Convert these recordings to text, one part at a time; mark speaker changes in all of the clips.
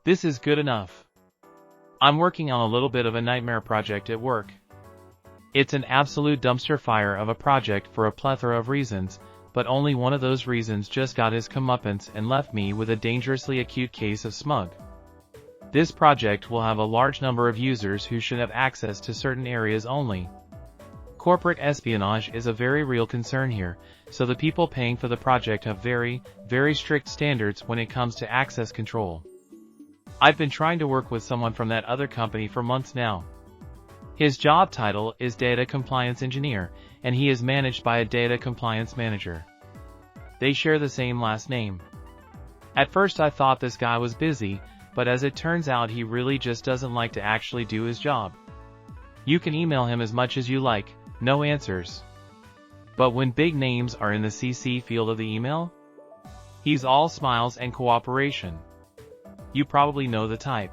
Speaker 1: This is good enough. I'm working on a little bit of a nightmare project at work. It's an absolute dumpster fire of a project for a plethora of reasons, but only one of those reasons just got his comeuppance and left me with a dangerously acute case of smug. This project will have a large number of users who should have access to certain areas only. Corporate espionage is a very real concern here, so the people paying for the project have very, very strict standards when it comes to access control. I've been trying to work with someone from that other company for months now. His job title is Data Compliance Engineer, and he is managed by a Data Compliance Manager. They share the same last name. At first I thought this guy was busy, but as it turns out he really just doesn't like to actually do his job. You can email him as much as you like, no answers. But when big names are in the CC field of the email, he's all smiles and cooperation. You probably know the type.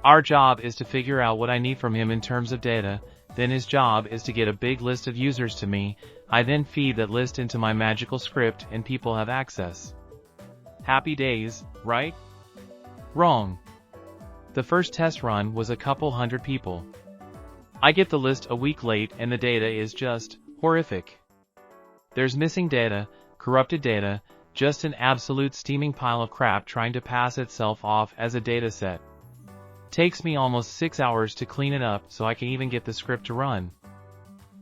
Speaker 1: Our job is to figure out what I need from him in terms of data, then his job is to get a big list of users to me, I then feed that list into my magical script and people have access. Happy days, right? Wrong. The first test run was a couple hundred people. I get the list a week late and the data is just horrific. There's missing data, corrupted data, just an absolute steaming pile of crap trying to pass itself off as a data set. Takes me almost 6 hours to clean it up so I can even get the script to run.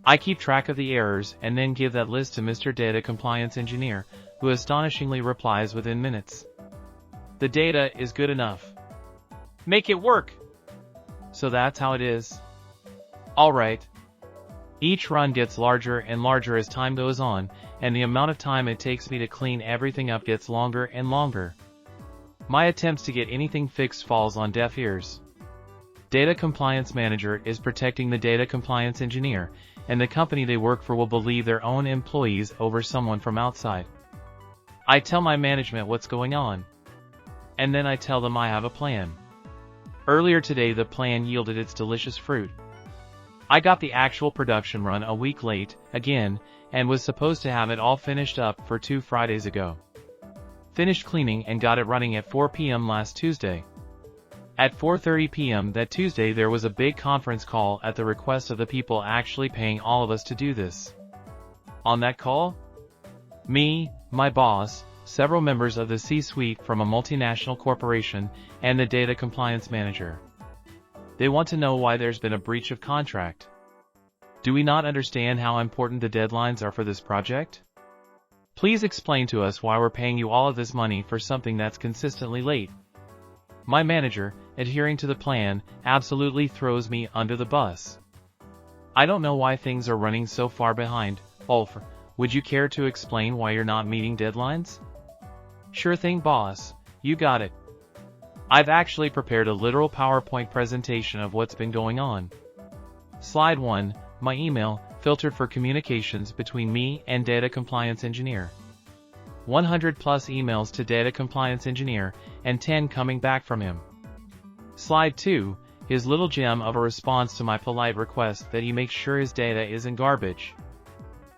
Speaker 1: I keep track of the errors and then give that list to Mr. Data Compliance Engineer, who astonishingly replies within minutes. The data is good enough. Make it work! So that's how it is. Alright. Each run gets larger and larger as time goes on, and the amount of time it takes me to clean everything up gets longer and longer. My attempts to get anything fixed falls on deaf ears. Data Compliance Manager is protecting the Data Compliance Engineer, and the company they work for will believe their own employees over someone from outside. I tell my management what's going on. And then I tell them I have a plan. Earlier today the plan yielded its delicious fruit. I got the actual production run a week late, again, and was supposed to have it all finished up for 2 Fridays ago. Finished cleaning and got it running at 4 p.m. last Tuesday. At 4:30 p.m. that Tuesday there was a big conference call at the request of the people actually paying all of us to do this. On that call? Me, my boss, several members of the C-suite from a multinational corporation, and the Data Compliance Manager. They want to know why there's been a breach of contract. Do we not understand how important the deadlines are for this project? Please explain to us why we're paying you all of this money for something that's consistently late. My manager, adhering to the plan, absolutely throws me under the bus. I don't know why things are running so far behind. Ulf, would you care to explain why you're not meeting deadlines? Sure thing, boss. You got it. I've actually prepared a literal PowerPoint presentation of what's been going on. Slide 1, my email, filtered for communications between me and Data Compliance Engineer. 100 plus emails to Data Compliance Engineer, and 10 coming back from him. Slide 2, his little gem of a response to my polite request that he makes sure his data isn't garbage.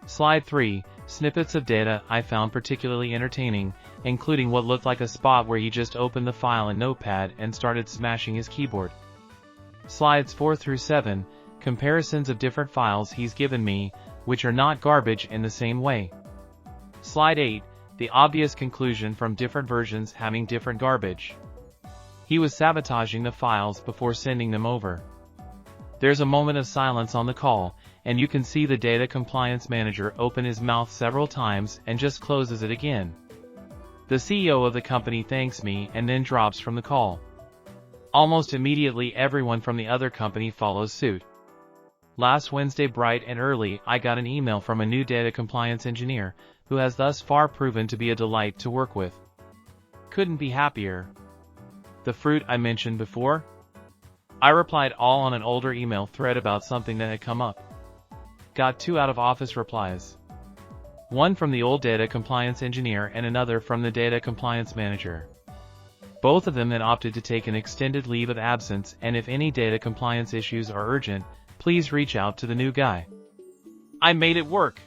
Speaker 1: Slide 3, snippets of data I found particularly entertaining, including what looked like a spot where he just opened the file in Notepad and started smashing his keyboard. Slides 4 through 7, comparisons of different files he's given me, which are not garbage in the same way. Slide 8, the obvious conclusion from different versions having different garbage. He was sabotaging the files before sending them over. There's a moment of silence on the call, and you can see the Data Compliance Manager open his mouth several times and just closes it again. The CEO of the company thanks me and then drops from the call. Almost immediately everyone from the other company follows suit. Last Wednesday bright and early I got an email from a new Data Compliance Engineer, who has thus far proven to be a delight to work with. Couldn't be happier. The fruit I mentioned before? I replied all on an older email thread about something that had come up. Got 2 out-of-office replies. One from the old Data Compliance Engineer and another from the Data Compliance Manager. Both of them had opted to take an extended leave of absence, and if any data compliance issues are urgent, please reach out to the new guy. I made it work.